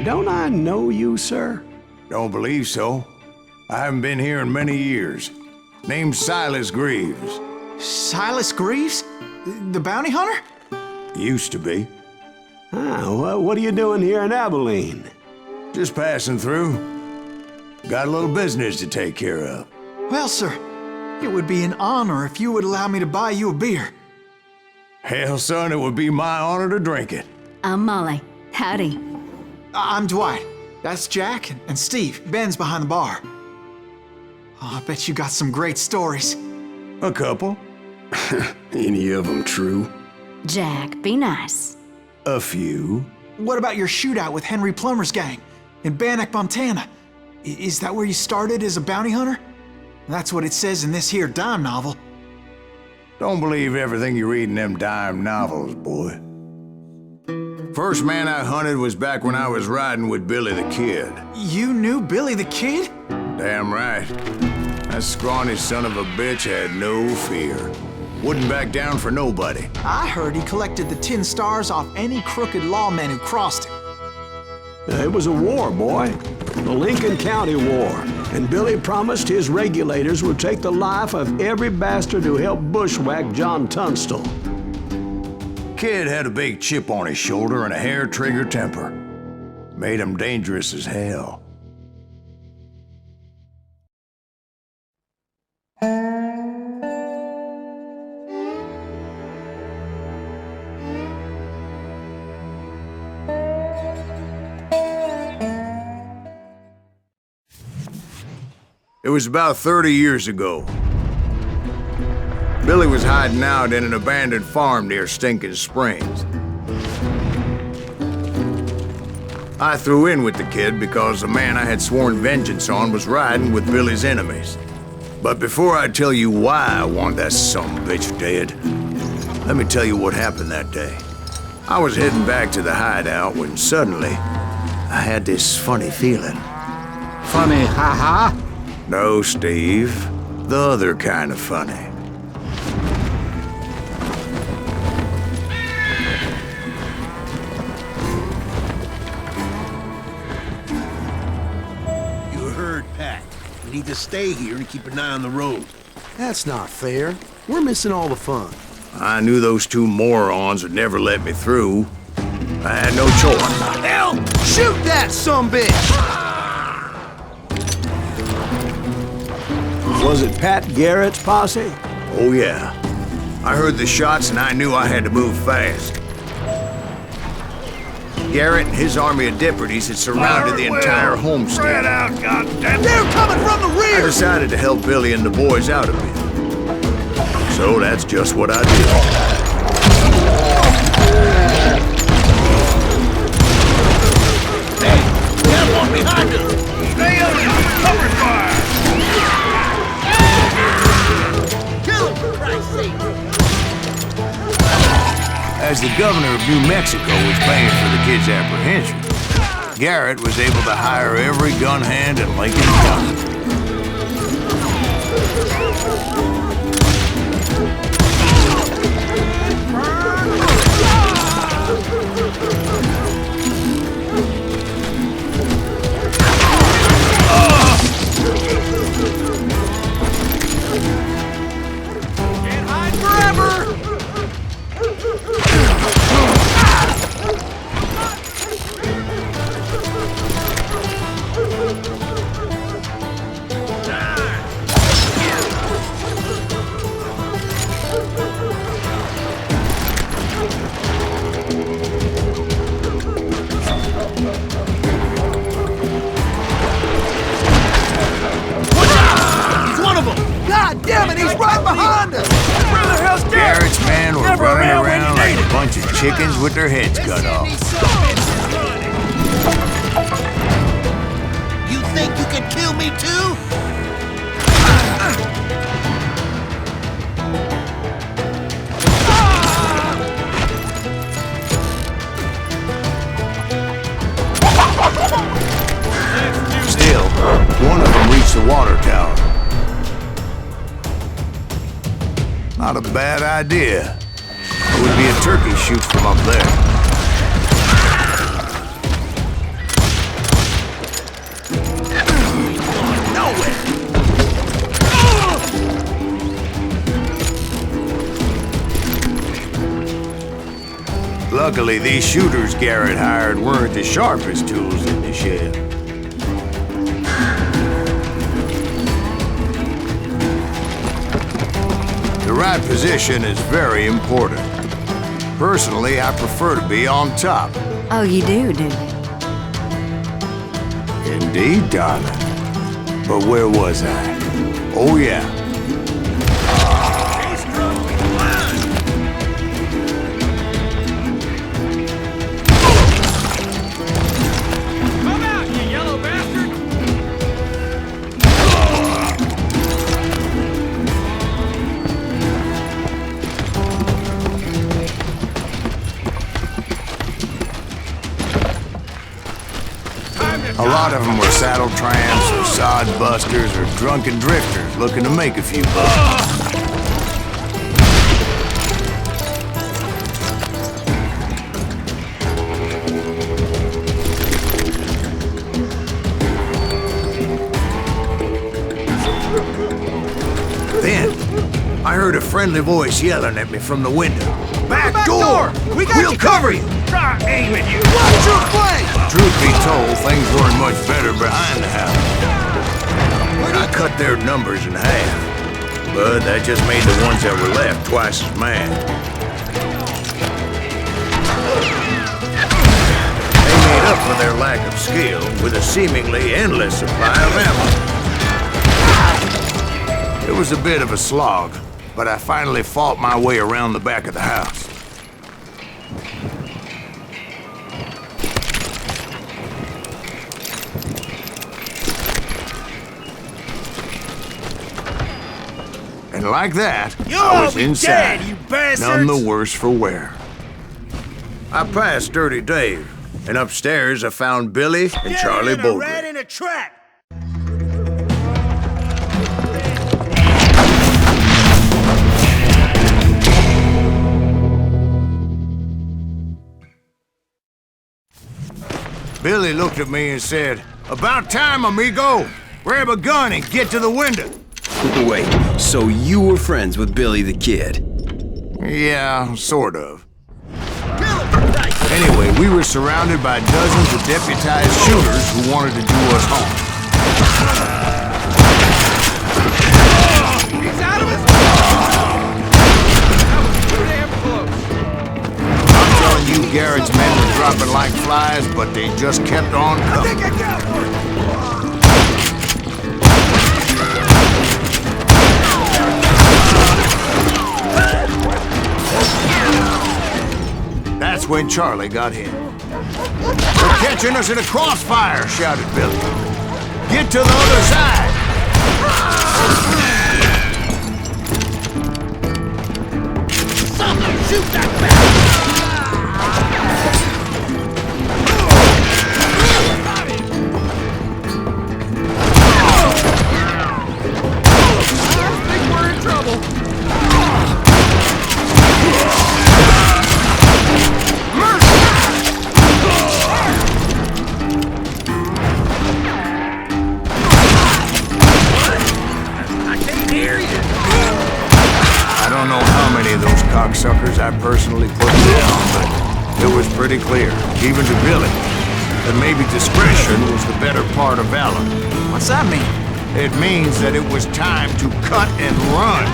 Don't I know you, sir? Don't believe so. I haven't been here in many years. Name's Silas Greaves. Silas Greaves? The bounty hunter? Used to be. What are you doing here in Abilene? Just passing through. Got a little business to take care of. Well, sir, it would be an honor if you would allow me to buy you a beer. Hell, son, it would be my honor to drink it. I'm Molly. Howdy. I'm Dwight. That's Jack and Steve. Ben's behind the bar. Oh, I bet you got some great stories. A couple. Any of them true? Jack, be nice. A few. What about your shootout with Henry Plummer's gang in Bannock, Montana? Is that where you started as a bounty hunter? That's what it says in this here dime novel. Don't believe everything you read in them dime novels, boy. First man I hunted was back when I was riding with Billy the Kid. You knew Billy the Kid? Damn right. That scrawny son of a bitch had no fear. Wouldn't back down for nobody. I heard he collected the 10 stars off any crooked lawmen who crossed him. It was a war, boy. The Lincoln County War. And Billy promised his regulators would take the life of every bastard who helped bushwhack John Tunstall. Kid had a big chip on his shoulder and a hair-trigger temper. Made him dangerous as hell. It was about 30 years ago. Billy was hiding out in an abandoned farm near Stinking Springs. I threw in with the kid because the man I had sworn vengeance on was riding with Billy's enemies. But before I tell you why I want that sumbitch dead, let me tell you what happened that day. I was heading back to the hideout when suddenly I had this funny feeling. Funny, ha-ha? No, Steve. The other kind of funny. You heard Pat. We need to stay here and keep an eye on the road. That's not fair. We're missing all the fun. I knew those two morons would never let me through. I had no choice. Hell! Shoot that sumbitch! Was it Pat Garrett's posse? Oh, yeah. I heard the shots and I knew I had to move fast. Garrett and his army of deputies had surrounded the entire homestead. Spread out, goddammit! They're coming from the I rear! decided to help Billy and the boys out of it. So that's just what I did. Hey, we have one behind us! Stay on! Cover fire! Kill him, for Christ's sake! As the governor of New Mexico was paying for the kid's apprehension, Garrett was able to hire every gun hand in Lincoln County. Can't hide forever! God damn it, he's right behind us! Where the hell's Garrett? Garrett's men were running around like a bunch of chickens with their heads cut off. You think you can kill me too? Still, one of them reached the water tower. Not a bad idea. It would be a turkey shoot from up there. Luckily, these shooters Garrett hired weren't the sharpest tools in the shed. The right position is very important. Personally, I prefer to be on top. Oh, you do you? Indeed, darling. But where was I? Oh, yeah. A lot of them were saddle tramps or sod busters or drunken drifters looking to make a few bucks. Then, I heard a friendly voice yelling at me from the window. Back door! We'll cover you! Try aiming you! Watch your flank! Truth be told, things weren't much better behind the house. I cut their numbers in half, but that just made the ones that were left twice as mad. They made up for their lack of skill with a seemingly endless supply of ammo. It was a bit of a slog, but I finally fought my way around the back of the house. And like that, I was inside, dead, you bastards! none the worse for wear. I passed Dirty Dave, and upstairs I found Billy and Charlie Bowdre. Rat in a trap! Billy looked at me and said, "About time, amigo! Grab a gun and get to the window!" Wait, so you were friends with Billy the Kid? Yeah, sort of. Anyway, we were surrounded by dozens of deputized shooters who wanted to do us harm. He's out of his... That was too damn close. I'm telling you, Garrett's men were dropping like flies, but they just kept on coming. I got one! That's when Charlie got hit. "They're catching us in a crossfire!" shouted Billy. "Get to the other side!" Something! Shoot that bastard! I think we're in trouble. I don't know how many of those cocksuckers I personally put down, but it was pretty clear, even to Billy, that maybe discretion was the better part of valor. What's that mean? It means that it was time to cut and run.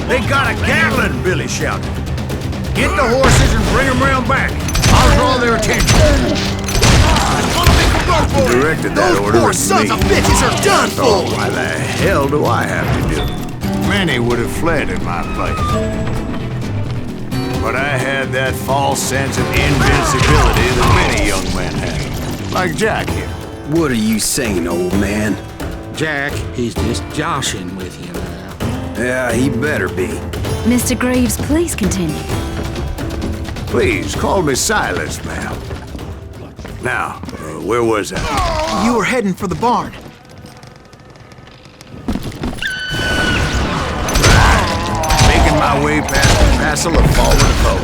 "They got a Gatling!" Billy shouted. "Get the horses and bring them round back. I'll draw their attention." He directed that order Those poor at sons me. of bitches are done Oh, for! why the hell do I have to do it? Many would have fled in my place. But I had that false sense of invincibility that many young men have. Like Jack here. What are you saying, old man? Jack, he's just joshing with you now. Yeah, he better be. Mr. Greaves, please continue. Please, call me Silas, ma'am. Now, where was I? You were heading for the barn. Making my way past the passel of fallen foe.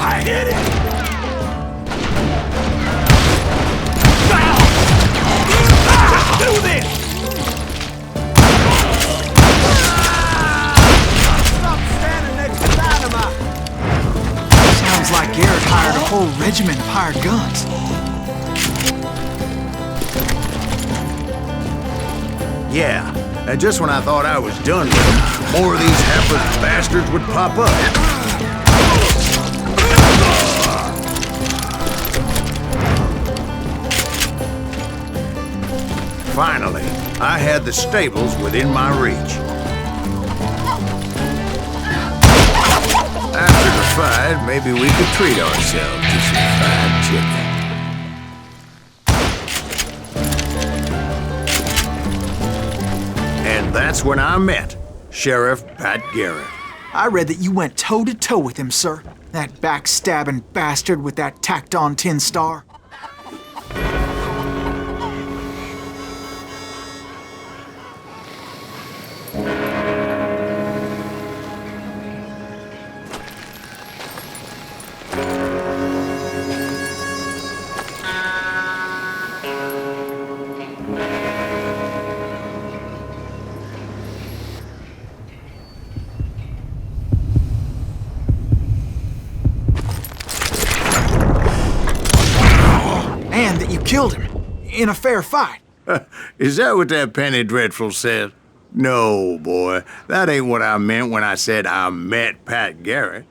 I hit it! Do this! Stop standing next Garrett hired a whole regiment of hired guns. Yeah, and just when I thought I was done with them, more of these hapless bastards would pop up. Finally, I had the stables within my reach. After the fight, maybe we could treat ourselves to some fried chicken. And that's when I met Sheriff Pat Garrett. I read that you went toe-to-toe with him, sir. That backstabbing bastard with that tacked-on tin star. And that you killed him in a fair fight. Is that what that Penny Dreadful said? No, boy. That ain't what I meant when I said I met Pat Garrett.